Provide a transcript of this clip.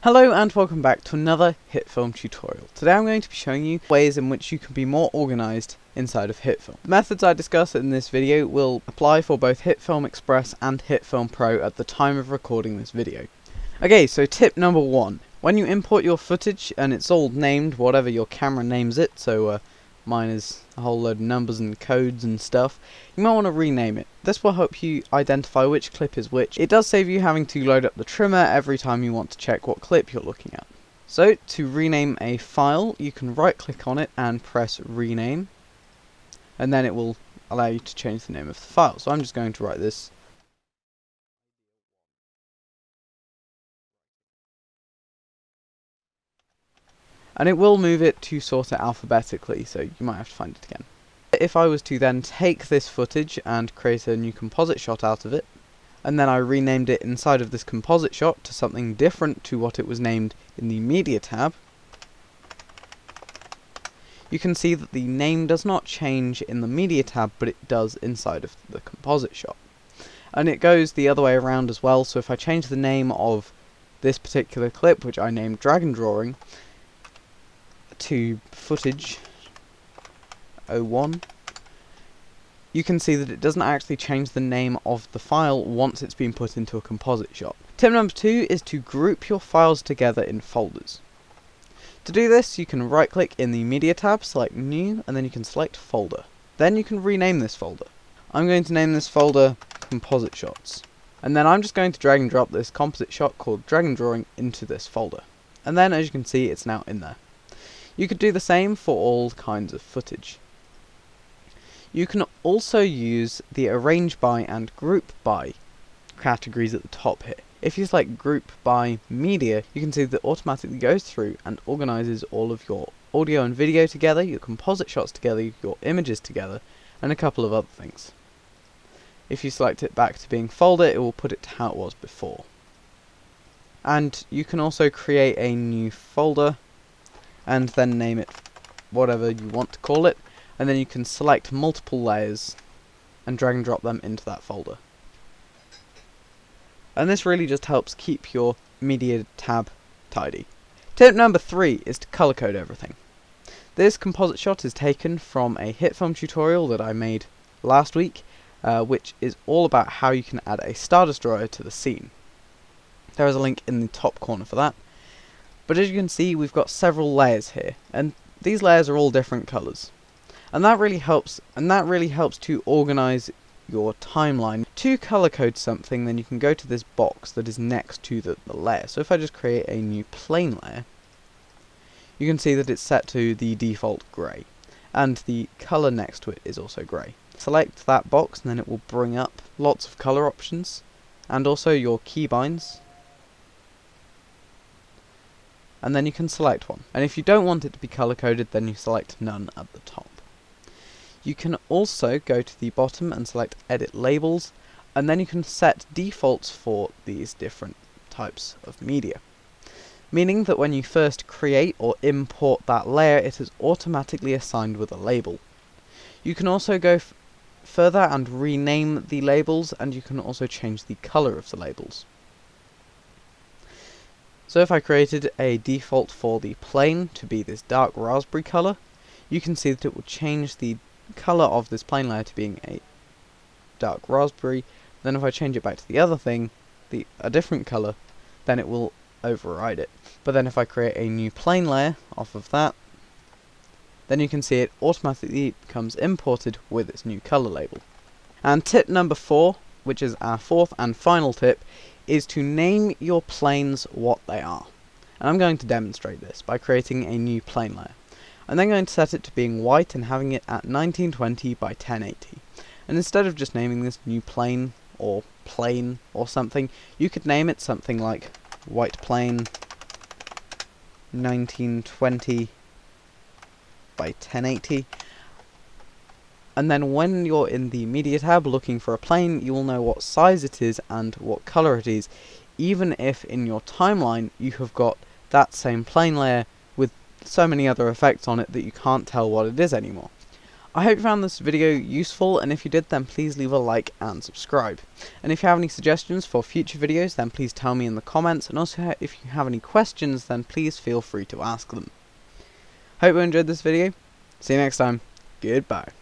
Hello and welcome back to another Hitfilm tutorial. Today I'm going to be showing you ways in which you can be more organised inside of Hitfilm. The methods I discuss in this video will apply for both Hitfilm Express and Hitfilm Pro at the time of recording this video. Okay, so tip number 1. When you import your footage, and it's all named whatever your camera names it, so mine is a whole load of numbers and codes and stuff, you might want to rename it. This will help you identify which clip is which. It does save you having to load up the trimmer every time you want to check what clip you're looking at. So, to rename a file, you can right click on it and press rename, and then it will allow you to change the name of the file. So I'm just going to write this and it will move it to sort it alphabetically, so you might have to find it again. If I was to then take this footage and create a new composite shot out of it, and then I renamed it inside of this composite shot to something different to what it was named in the media tab, you can see that the name does not change in the media tab, but it does inside of the composite shot. And it goes the other way around as well, so if I change the name of this particular clip, which I named Drag and Drawing, to footage 01, you can see that it doesn't actually change the name of the file once it's been put into a composite shot. Tip number 2 is to group your files together in folders. To do this, you can right click in the media tab, select new, and then you can select folder. Then you can rename this folder. I'm going to name this folder composite shots, and then I'm just going to drag and drop this composite shot called Drag and Drawing into this folder, and then as you can see it's now in there. You could do the same for all kinds of footage. You can also use the arrange by and group by categories at the top here. If you select group by media, you can see that it automatically goes through and organises all of your audio and video together, your composite shots together, your images together, and a couple of other things. If you select it back to being folder, it will put it to how it was before. And you can also create a new folder and then name it whatever you want to call it, and then you can select multiple layers and drag and drop them into that folder. And this really just helps keep your media tab tidy. Tip number 3 is to color code everything. This composite shot is taken from a Hitfilm tutorial that I made last week, which is all about how you can add a Star Destroyer to the scene. There is a link in the top corner for that. But as you can see, we've got several layers here, and these layers are all different colours. And that really helps to organise your timeline. To colour code something, then you can go to this box that is next to the layer. So if I just create a new plane layer, you can see that it's set to the default grey, and the colour next to it is also grey. Select that box and then it will bring up lots of colour options, and also your keybinds. And then you can select one. And if you don't want it to be color coded, then you select none at the top. You can also go to the bottom and select edit labels, and then you can set defaults for these different types of media. Meaning that when you first create or import that layer, it is automatically assigned with a label. You can also go further and rename the labels, and you can also change the color of the labels. So if I created a default for the plane to be this dark raspberry colour, you can see that it will change the colour of this plane layer to being a dark raspberry. Then if I change it back to the other thing, a different colour, then it will override it. But then if I create a new plane layer off of that, then you can see it automatically becomes imported with its new colour label. And tip number 4, which is our fourth and final tip, is to name your planes what they are. And I'm going to demonstrate this by creating a new plane layer. I'm then going to set it to being white and having it at 1920 by 1080. And instead of just naming this new plane or plane or something, you could name it something like white plane 1920 by 1080. And then when you're in the media tab looking for a plane, you will know what size it is and what colour it is, even if in your timeline you have got that same plane layer with so many other effects on it that you can't tell what it is anymore. I hope you found this video useful, and if you did, then please leave a like and subscribe. And if you have any suggestions for future videos, then please tell me in the comments, and also if you have any questions, then please feel free to ask them. Hope you enjoyed this video. See you next time. Goodbye.